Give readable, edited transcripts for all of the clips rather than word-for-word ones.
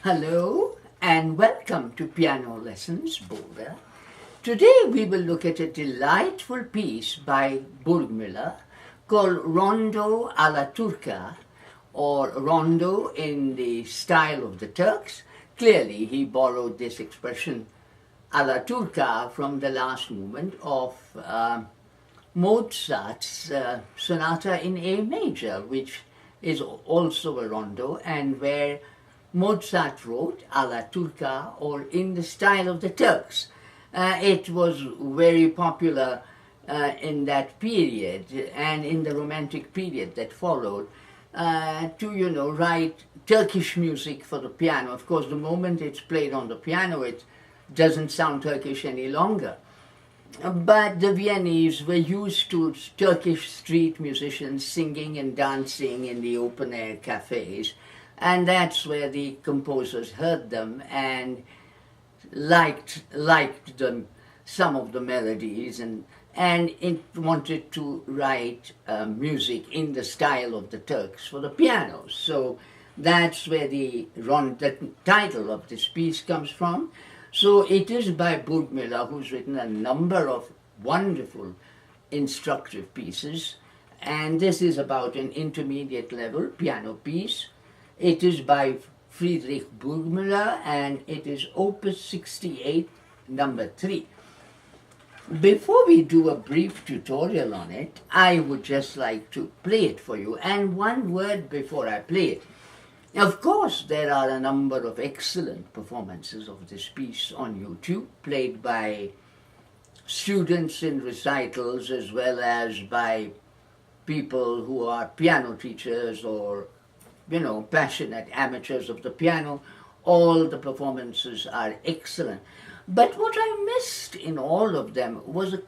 Hello and welcome to Piano Lessons Boulder. Today we will look at a delightful piece by Burgmuller called Rondo alla Turca, or Rondo in the style of the Turks. Clearly he borrowed this expression alla Turca from the last movement of Mozart's Sonata in A major, which is also a rondo, and where Mozart wrote alla Turca, or in the style of the Turks. It was very popular in that period and in the Romantic period that followed to write Turkish music for the piano. Of course, the moment it's played on the piano, it doesn't sound Turkish any longer. But the Viennese were used to Turkish street musicians singing and dancing in the open-air cafes, and that's where the composers heard them and liked them, some of the melodies, and it wanted to write music in the style of the Turks for the piano. So that's where the title of this piece comes from. So it is by Burgmuller, who's written a number of wonderful instructive pieces, and this is about an intermediate level piano piece. It is by Friedrich Burgmuller, and it is Opus 68, number 3. Before we do a brief tutorial on it, I would just like to play it for you. And one word before I play it. Of course, there are a number of excellent performances of this piece on YouTube, played by students in recitals as well as by people who are piano teachers or passionate amateurs of the piano. All the performances are excellent. But what I missed in all of them was a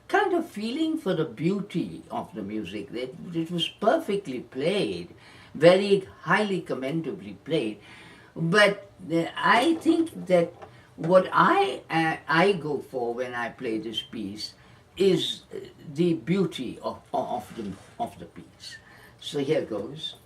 kind of feeling for the beauty of the music. It was perfectly played, very highly commendably played. But I think that what I go for when I play this piece is the beauty of the piece. So here goes.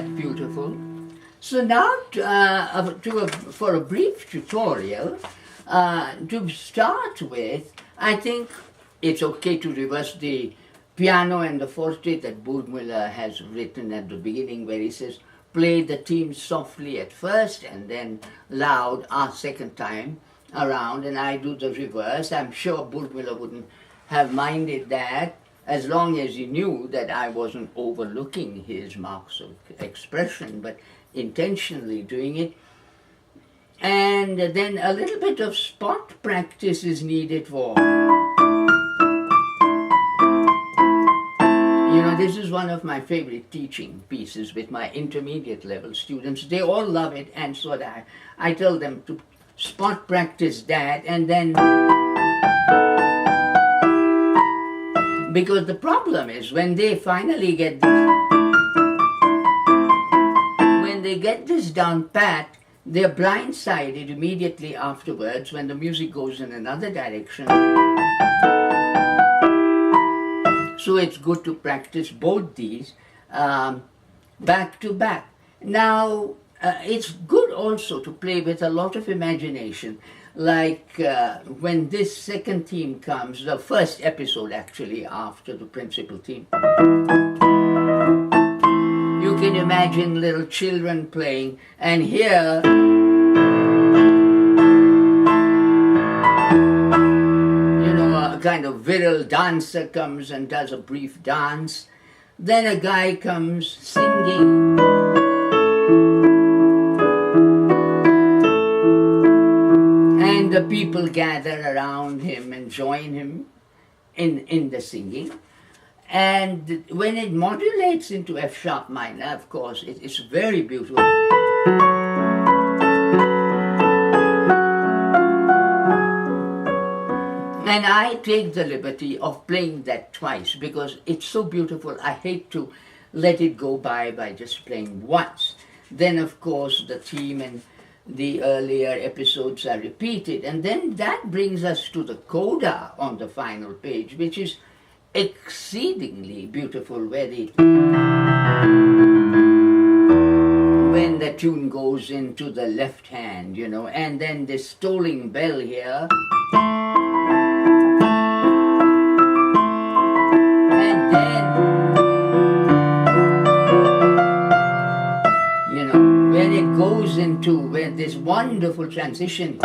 that's beautiful. So now, for a brief tutorial, to start with, I think it's okay to reverse the piano and the forte that Burgmuller has written at the beginning, where he says, play the theme softly at first and then loud a second time around, and I do the reverse. I'm sure Burgmuller wouldn't have minded that, as long as he knew that I wasn't overlooking his marks of expression, but intentionally doing it. And then a little bit of spot practice is needed for, you know, this is one of my favorite teaching pieces with my intermediate level students. They all love it, and so that I tell them to spot practice that, and then, because the problem is when they finally get this, when they get this down pat, they're blindsided immediately afterwards when the music goes in another direction. So it's good to practice both these back to back. Now, it's good also to play with a lot of imagination, like when this second theme comes, the first episode actually after the principal theme. You can imagine little children playing, and here kind of virile dancer comes and does a brief dance. Then a guy comes singing. And the people gather around him and join him in the singing. And when it modulates into F sharp minor, of course, it's very beautiful. And I take the liberty of playing that twice because it's so beautiful. I hate to let it go by just playing once. Then, of course, the theme and the earlier episodes are repeated. And then that brings us to the coda on the final page, which is exceedingly beautiful, when the tune goes into the left hand, you know, and then this tolling bell here. Goes into where this wonderful transition.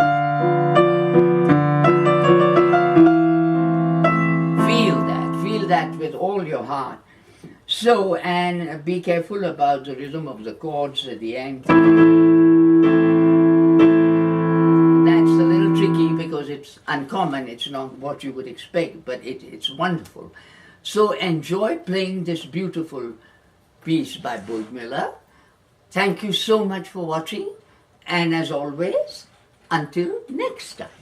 Feel that with all your heart. So, and be careful about the rhythm of the chords at the end. That's a little tricky because it's uncommon, it's not what you would expect, but it's wonderful. So enjoy playing this beautiful piece by Burgmuller. Thank you so much for watching, and as always, until next time.